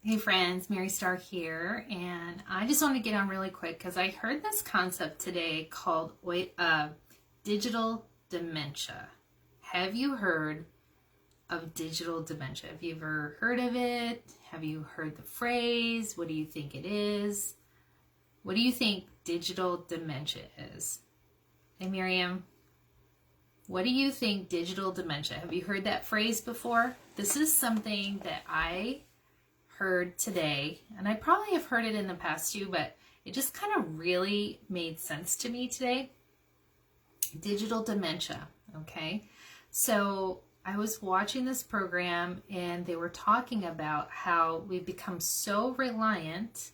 Hey friends, Mary Starr here, and I just want to get on really quick because I heard this concept today called digital dementia. Have you heard of digital dementia? Have you ever heard of it? Have you heard the phrase? What do you think it is? What do you think digital dementia is? Hey Miriam, what do you think digital dementia? Have you heard that phrase before? This is something that I heard today, and I probably have heard it in the past too, but it just kind of really made sense to me today. Digital dementia, okay? So I was watching this program and they were talking about how we've become so reliant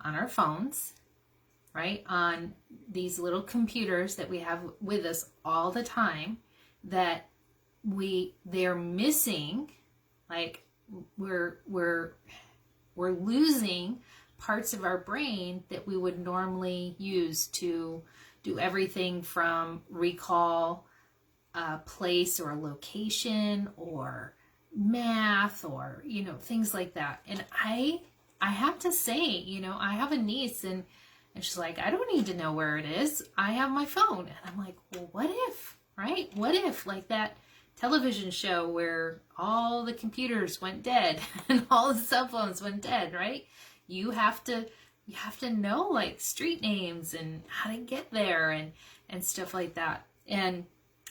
on our phones, right? On these little computers that we have with us all the time, that they're missing, like we're losing parts of our brain that we would normally use to do everything from recall a place or a location or math or things like that. And I have to say, I have a niece and she's like, I don't need to know where it is. I have my phone. And I'm like, well, what if, right? What if, like that television show where all the computers went dead and all the cell phones went dead, right? You have to know like street names and how to get there and stuff like that. And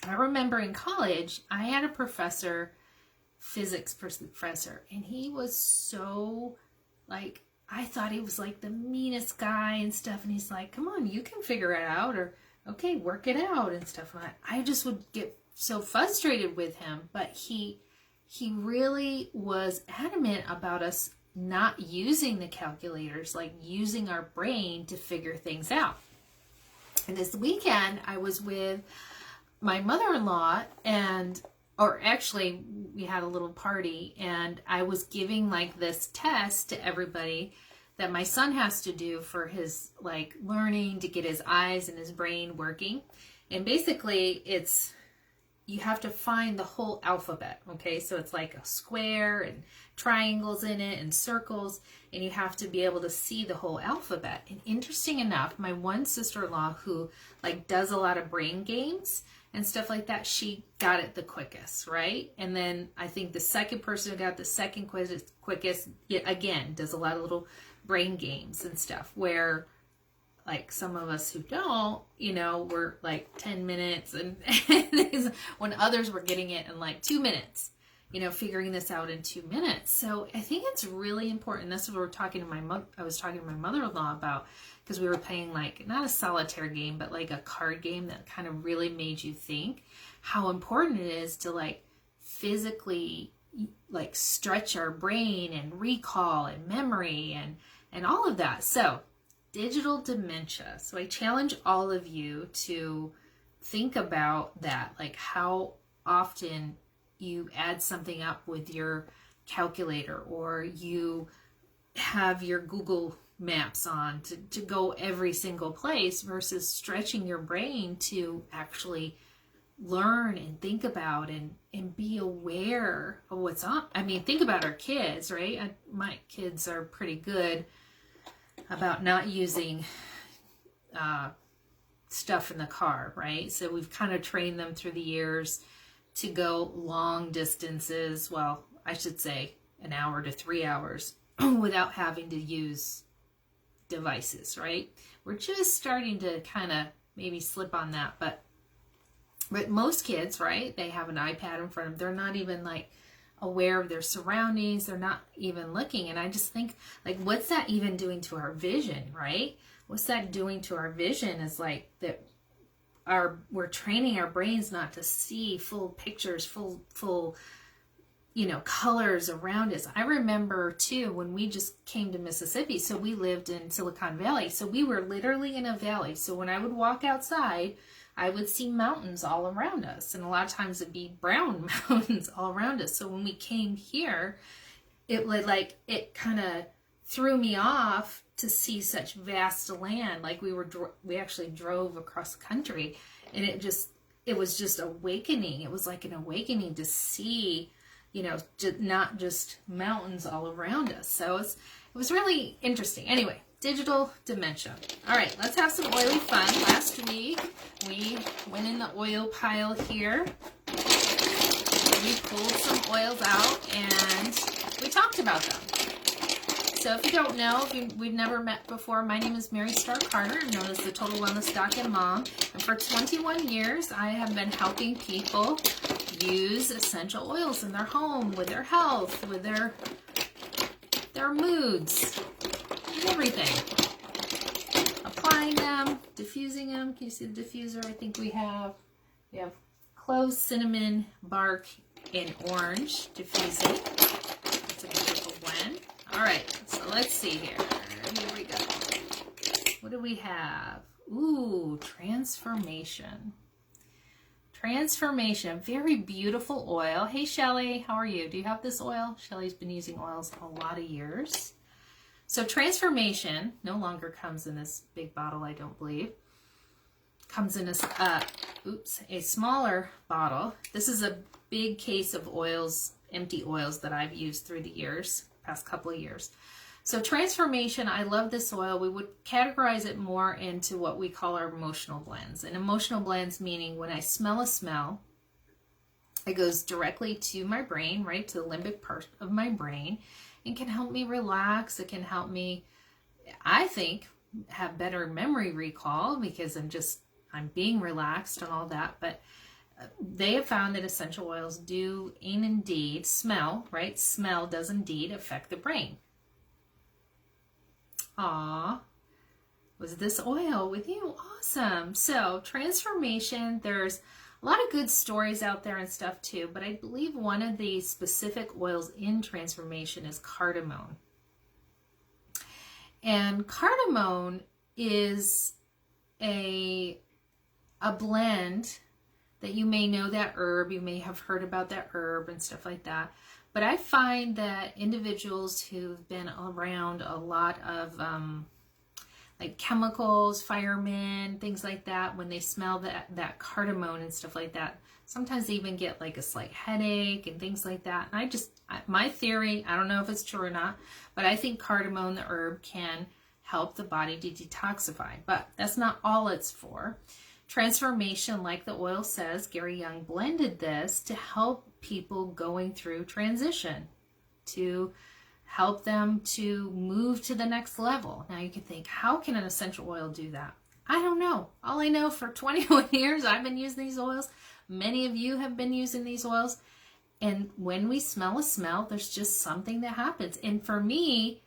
I remember in college, I had a professor, physics professor, and he was so like, I thought he was like the meanest guy and stuff. And he's like, come on, you can figure it out, or okay, work it out and stuff. And I just would get so frustrated with him, but he really was adamant about us not using the calculators, like using our brain to figure things out. And this weekend I was with my mother-in-law or actually we had a little party, and I was giving like this test to everybody that my son has to do for his like learning to get his eyes and his brain working. And basically you have to find the whole alphabet, okay? So it's like a square and triangles in it and circles, and you have to be able to see the whole alphabet. And interesting enough, my one sister-in-law who like does a lot of brain games and stuff like that, she got it the quickest, right? And then I think the second person who got the second quickest, again, does a lot of little brain games and stuff, where like some of us who don't, we're like 10 minutes and when others were getting it in like 2 minutes, figuring this out in 2 minutes. So I think it's really important. That's what I was talking to my mother-in-law about, because we were playing like, not a solitaire game, but like a card game that kind of really made you think how important it is to like physically like stretch our brain and recall and memory and all of that. So digital dementia. So I challenge all of you to think about that, like how often you add something up with your calculator, or you have your Google Maps on to go every single place, versus stretching your brain to actually learn and think about and be aware of what's on. I mean, think about our kids, right? My kids are pretty good about not using stuff in the car, right? So we've kind of trained them through the years to go long distances, well, I should say an hour to 3 hours without having to use devices, right? We're just starting to kind of maybe slip on that, but most kids, right, they have an iPad in front of them. They're not even like aware of their surroundings. They're not even looking. And I just think, like, what's that even doing to our vision, right? What's that doing to our vision is like that we're training our brains not to see full pictures, full colors around us. I remember too, when we just came to Mississippi, so we lived in Silicon Valley. So we were literally in a valley. So when I would walk outside, I would see mountains all around us. And a lot of times it'd be brown mountains all around us. So when we came here, it kind of threw me off to see such vast land. Like we actually drove across the country, and it was just awakening. It was like an awakening to see you know, not just mountains all around us. So it was really interesting. Anyway, Digital Dementia. All right, let's have some oily fun. Last week, we went in the oil pile here. We pulled some oils out and we talked about them. So if you don't know, if we've never met before, my name is Mary Starr Carter. I'm known as the Total Wellness Doc and Mom. And for 21 years, I have been helping people use essential oils in their home, with their health, with their moods, and everything. Applying them, diffusing them. Can you see the diffuser? I think we have clove, cinnamon, bark, and orange diffusing. It's a beautiful blend. All right, so let's see here. Here we go. What do we have? Ooh, Transformation. Transformation, very beautiful oil. Hey, Shelly, how are you? Do you have this oil? Shelly's been using oils a lot of years. So Transformation no longer comes in this big bottle, I don't believe. Comes in a smaller bottle. This is a big case of oils, empty oils that I've used through the years, past couple of years. So Transformation, I love this oil. We would categorize it more into what we call our emotional blends. And emotional blends meaning when I smell a smell, it goes directly to my brain, right, to the limbic part of my brain. It can help me relax. It can help me, I think, have better memory recall because I'm being relaxed and all that. But they have found that essential oils do indeed smell, right? Smell does indeed affect the brain. Aw, was this oil with you? Awesome. So Transformation, there's a lot of good stories out there and stuff too, but I believe one of the specific oils in Transformation is Cardamone. And Cardamone is a blend that you may know that herb, you may have heard about that herb and stuff like that. But I find that individuals who've been around a lot of like chemicals, firemen, things like that, when they smell that cardamone and stuff like that, sometimes they even get like a slight headache and things like that. And my theory, I don't know if it's true or not, but I think cardamone, the herb, can help the body to detoxify. But that's not all it's for. Transformation, like the oil says, Gary Young blended this to help people going through transition, to help them to move to the next level. Now you can think, how can an essential oil do that? I don't know. All I know, for 21 years I've been using these oils. Many of you have been using these oils. And when we smell a smell, there's just something that happens. And for me,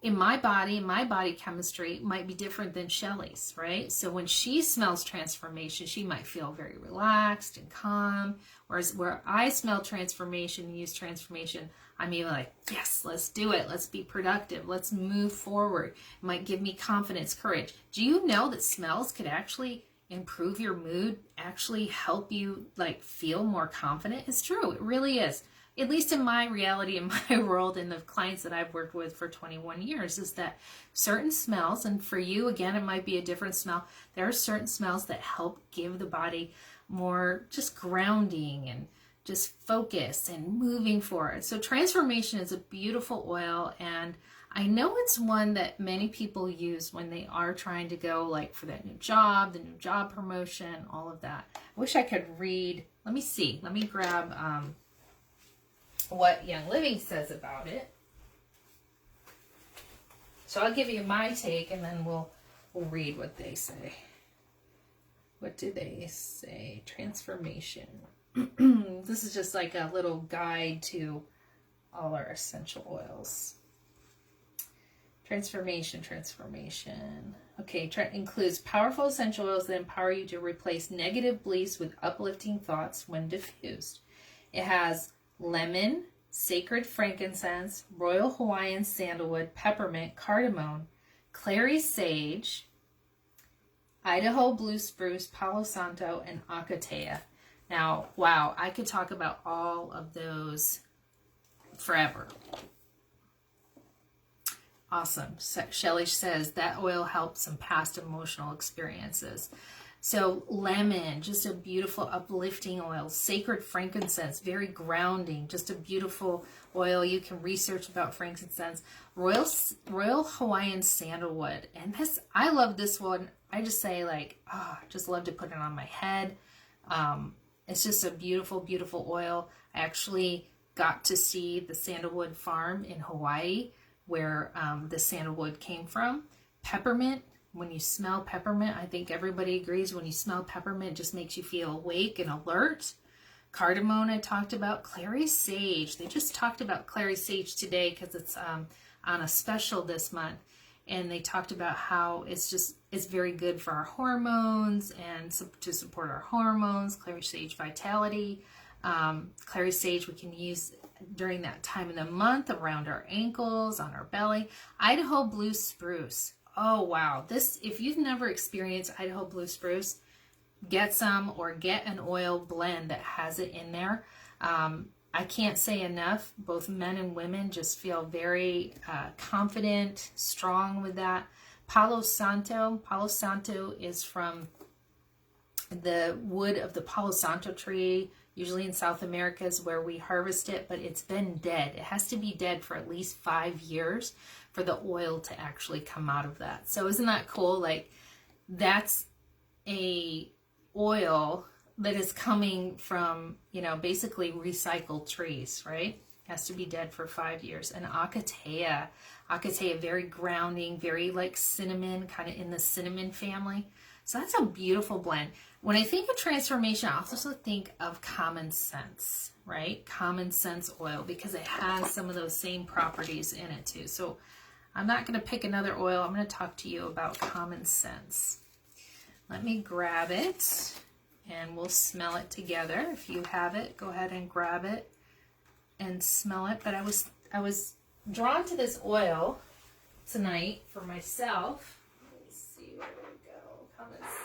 in my body chemistry might be different than Shelly's, right? So when she smells Transformation, she might feel very relaxed and calm. Whereas where I smell Transformation, use Transformation, I'm even like, yes, let's do it. Let's be productive. Let's move forward. It might give me confidence, courage. Do you know that smells could actually improve your mood, actually help you like feel more confident? It's true. It really is. At least in my reality, in my world, and the clients that I've worked with for 21 years, is that certain smells, and for you, again, it might be a different smell. There are certain smells that help give the body more just grounding and just focus and moving forward. So Transformation is a beautiful oil, and I know it's one that many people use when they are trying to go like for that new job, the new job promotion, all of that. I wish I could read. Let me see. Let me grab what Young Living says about it. So I'll give you my take, and then we'll read what they say. What do they say? Transformation. This is just like a little guide to all our essential oils. Transformation. Okay, includes powerful essential oils that empower you to replace negative beliefs with uplifting thoughts when diffused. It has lemon, sacred frankincense, royal Hawaiian sandalwood, peppermint, cardamone, Clary Sage, Idaho blue spruce, Palo Santo, and acacia. Now, wow, I could talk about all of those forever. Awesome. Shelley says that oil helps some past emotional experiences. So lemon, just a beautiful uplifting oil. Sacred frankincense, very grounding, just a beautiful oil. You can research about frankincense. Royal Hawaiian sandalwood. And this, I love this one. I just say like, I just love to put it on my head. It's just a beautiful, beautiful oil. I actually got to see the sandalwood farm in Hawaii where the sandalwood came from. Peppermint, when you smell peppermint, I think everybody agrees when you smell peppermint, it just makes you feel awake and alert. Cardamone I talked about. Clary Sage. They just talked about Clary Sage today because it's on a special this month. And they talked about how it's very good for our hormones and to support our hormones. Clary Sage Vitality. Clary Sage we can use during that time of the month around our ankles, on our belly. Idaho Blue Spruce. Oh, wow. This, if you've never experienced Idaho Blue Spruce, get some or get an oil blend that has it in there. I can't say enough. Both men and women just feel very confident, strong with that. Palo Santo. Palo Santo is from the wood of the Palo Santo tree. Usually in South America is where we harvest it, but it's been dead. It has to be dead for at least 5 years for the oil to actually come out of that. So isn't that cool? Like, that's a oil that is coming from, you know, basically recycled trees, right? It has to be dead for 5 years. And acatea, very grounding, very like cinnamon, kind of in the cinnamon family. So that's a beautiful blend. When I think of transformation, I also think of common sense, right? Common sense oil, because it has some of those same properties in it too. So I'm not going to pick another oil. I'm going to talk to you about common sense. Let me grab it and we'll smell it together. If you have it, go ahead and grab it and smell it. But I was drawn to this oil tonight for myself. Let me see where we go. Common sense.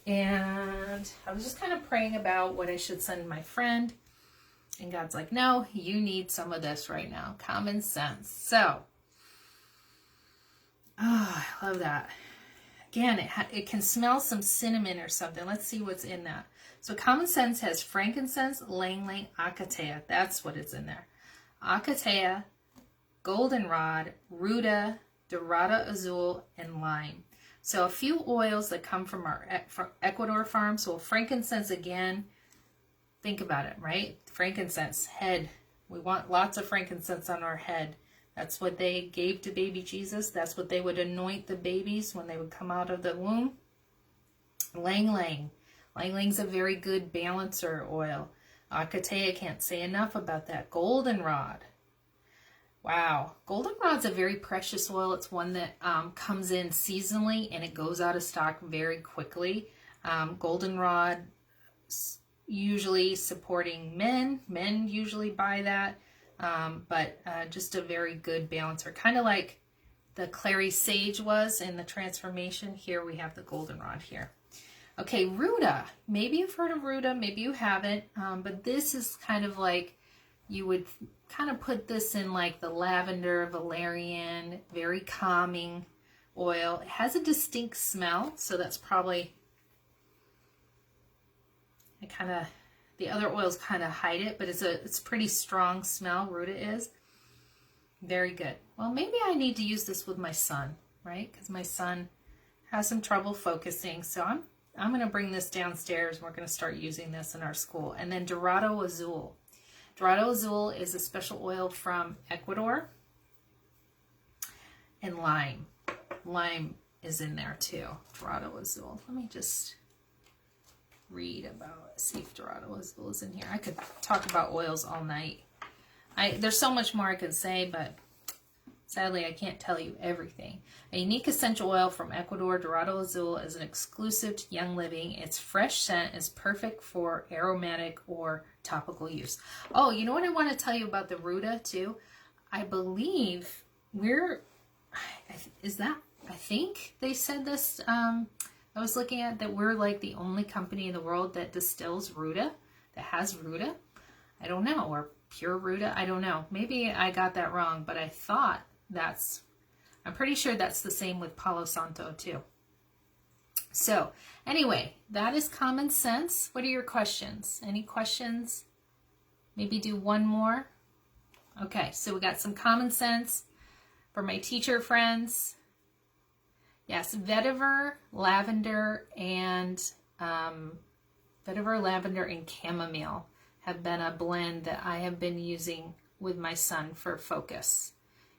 And I was just kind of praying about what I should send my friend. And God's like, no, you need some of this right now. Common sense. So, I love that. Again, it can smell some cinnamon or something. Let's see what's in that. So common sense has frankincense, ylang-ylang, acatea. That's what is in there. Acatea, goldenrod, ruta, dorado azul, and lime. So a few oils that come from our Ecuador farm. So frankincense again, think about it, right? Frankincense, head. We want lots of frankincense on our head. That's what they gave to baby Jesus. That's what they would anoint the babies when they would come out of the womb. Ylang-ylang. Ylang-ylan's a very good balancer oil. Acatea, can't say enough about that. Goldenrod. Wow. Goldenrod's a very precious oil. It's one that comes in seasonally and it goes out of stock very quickly. Goldenrod, usually supporting men. Men usually buy that. But just a very good balancer, kind of like the Clary Sage was in the transformation. Here we have the goldenrod here. Okay, ruta. Maybe you've heard of ruta, maybe you haven't, but this is kind of like, you would kind of put this in like the lavender, valerian, very calming oil. It has a distinct smell, so that's probably, the other oils kind of hide it, but it's pretty strong smell. Ruta is very good. Well, maybe I need to use this with my son, right? Because my son has some trouble focusing. So I'm going to bring this downstairs and we're going to start using this in our school. And then Dorado Azul. Dorado Azul is a special oil from Ecuador. And lime. Lime is in there too. Dorado Azul. Let me just read about, see if Dorado Azul is in here. I could talk about oils all night. There's so much more I could say, but sadly I can't tell you everything. A unique essential oil from Ecuador, Dorado Azul, is an exclusive to Young Living. Its fresh scent is perfect for aromatic or topical use. Oh, you know what I want to tell you about the ruta too? I believe I think they said this, I was looking at that we're like the only company in the world that distills ruta, that has ruta. I don't know, or pure ruta. I don't know. Maybe I got that wrong, but I thought I'm pretty sure that's the same with Palo Santo too. So anyway, that is common sense. What are your questions? Any questions? Maybe do one more. Okay, so we got some common sense for my teacher friends. Yes, vetiver, lavender, and chamomile have been a blend that I have been using with my son for focus.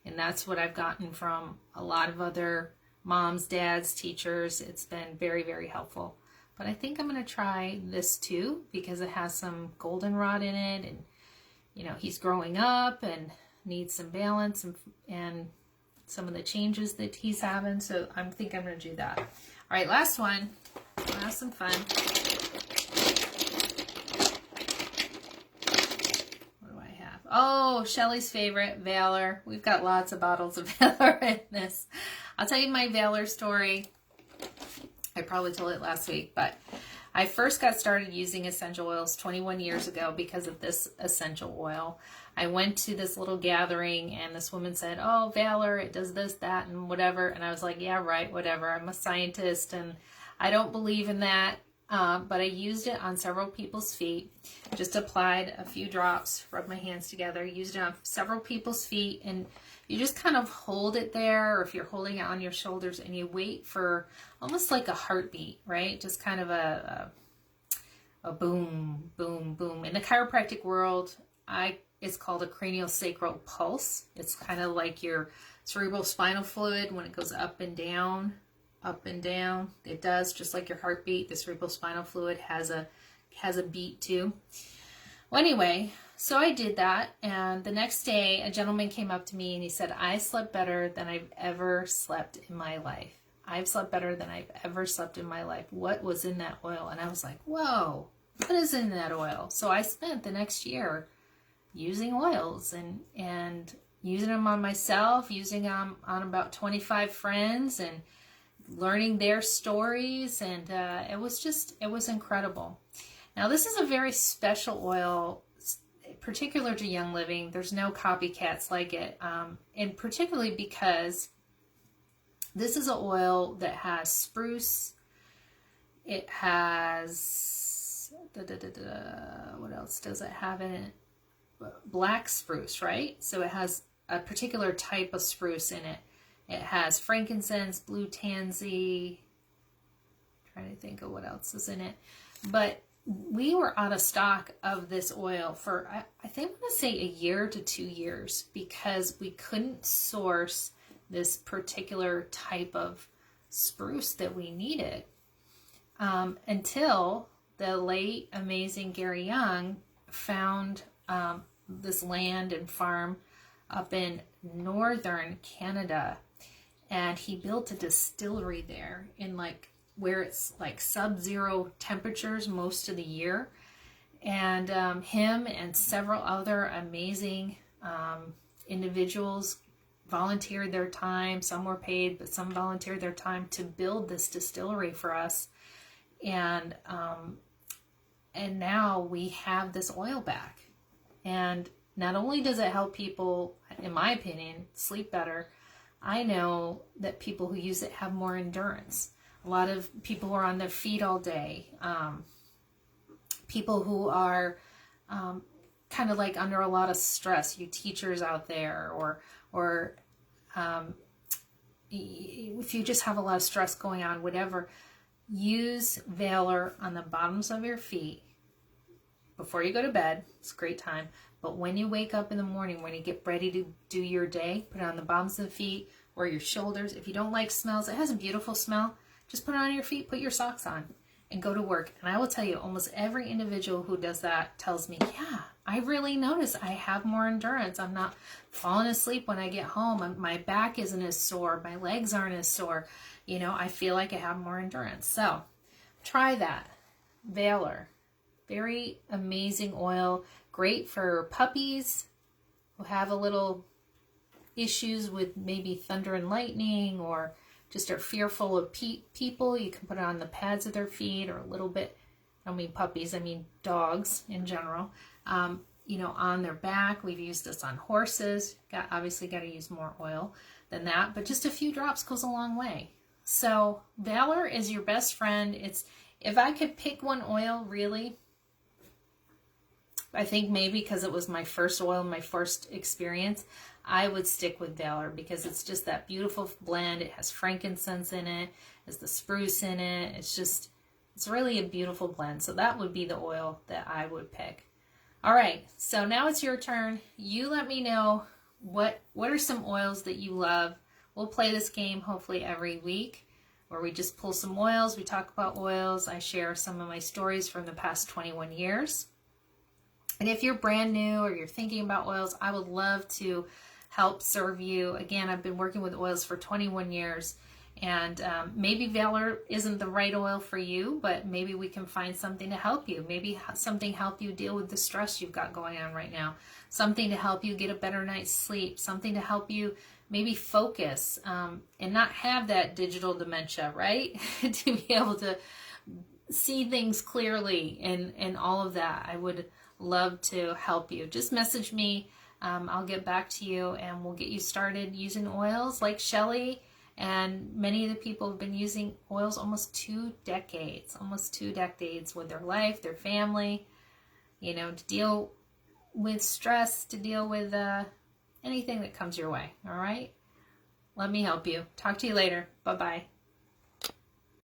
And that's what I've gotten from a lot of other moms, dads, teachers. It's been very, very helpful. But I think I'm going to try this too because it has some goldenrod in it, and you know, he's growing up and needs some balance and some of the changes that he's having. So I think I'm going to do that. All right, last one. We'll have some fun. What do I have? Oh, Shelly's favorite, Valor. We've got lots of bottles of Valor in this. I'll tell you my Valor story. I probably told it last week, but I first got started using essential oils 21 years ago because of this essential oil. I went to this little gathering and this woman said, oh, Valor, it does this, that, and whatever. And I was like, yeah, right, whatever. I'm a scientist and I don't believe in that. But I used it on several people's feet. Just applied a few drops, rubbed my hands together, used it on several people's feet, and you just kind of hold it there, or if you're holding it on your shoulders, and you wait for almost like a heartbeat, right? Just kind of a boom, boom, boom. In the chiropractic world, it's called a cranial sacral pulse. It's kind of like your cerebral spinal fluid when it goes up and down, up and down. It does, just like your heartbeat. The cerebral spinal fluid has a beat too. Well, anyway, so I did that, and the next day a gentleman came up to me and he said, I slept better than I've ever slept in my life. I've slept better than I've ever slept in my life. What was in that oil? And I was like, whoa, what is in that oil? So I spent the next year using oils and using them on myself, using them on about 25 friends, and learning their stories, and it was incredible. Now, this is a very special oil, particular to Young Living. There's no copycats like it, and particularly because this is an oil that has spruce. It has, what else does it have in it? Black spruce, right? So it has a particular type of spruce in it. It has frankincense, blue tansy. Trying to think of what else is in it. But we were out of stock of this oil for, I think I'm going to say a year to 2 years, because we couldn't source this particular type of spruce that we needed until the late, amazing Gary Young found this land and farm up in northern Canada, and he built a distillery there in where it's like sub-zero temperatures most of the year. And him and several other amazing individuals volunteered their time. Some were paid, but some volunteered their time to build this distillery for us. And now we have this oil back. And not only does it help people, in my opinion, sleep better, I know that people who use it have more endurance. A lot of people who are on their feet all day, people who are kind of like under a lot of stress, you teachers out there, or if you just have a lot of stress going on, whatever, use Valor on the bottoms of your feet before you go to bed. It's a great time. But when you wake up in the morning, when you get ready to do your day, put it on the bottoms of the feet or your shoulders. If you don't like smells, it has a beautiful smell. Just put it on your feet, put your socks on, and go to work. And I will tell you, almost every individual who does that tells me, yeah, I really notice I have more endurance. I'm not falling asleep when I get home. My back isn't as sore. My legs aren't as sore. You know, I feel like I have more endurance. So try that. Valor. Very amazing oil. Great for puppies who have a little issues with maybe thunder and lightning, or just are fearful of people. You can put it on the pads of their feet, or a little bit, I don't mean puppies, I mean dogs in general, you know, on their back. We've used this on horses. Obviously got to use more oil than that, but just a few drops goes a long way. So Valor is your best friend. If I could pick one oil, really, I think maybe because it was my first oil, my first experience, I would stick with Valor because it's just that beautiful blend. It has frankincense in it, has the spruce in it. It's really a beautiful blend. So that would be the oil that I would pick. All right, so now it's your turn. You let me know what are some oils that you love. We'll play this game hopefully every week where we just pull some oils. We talk about oils. I share some of my stories from the past 21 years. And if you're brand new or you're thinking about oils, I would love to help serve you. Again, I've been working with oils for 21 years, and maybe Valor isn't the right oil for you, but maybe we can find something to help you. Maybe something help you deal with the stress you've got going on right now. Something to help you get a better night's sleep. Something to help you maybe focus and not have that digital dementia, right? To be able to see things clearly and all of that. I would love to help you. Just message me. I'll get back to you and we'll get you started using oils like Shelly. And many of the people have been using oils almost 2 decades with their life, their family, to deal with stress, to deal with anything that comes your way. All right? Let me help you. Talk to you later. Bye-bye.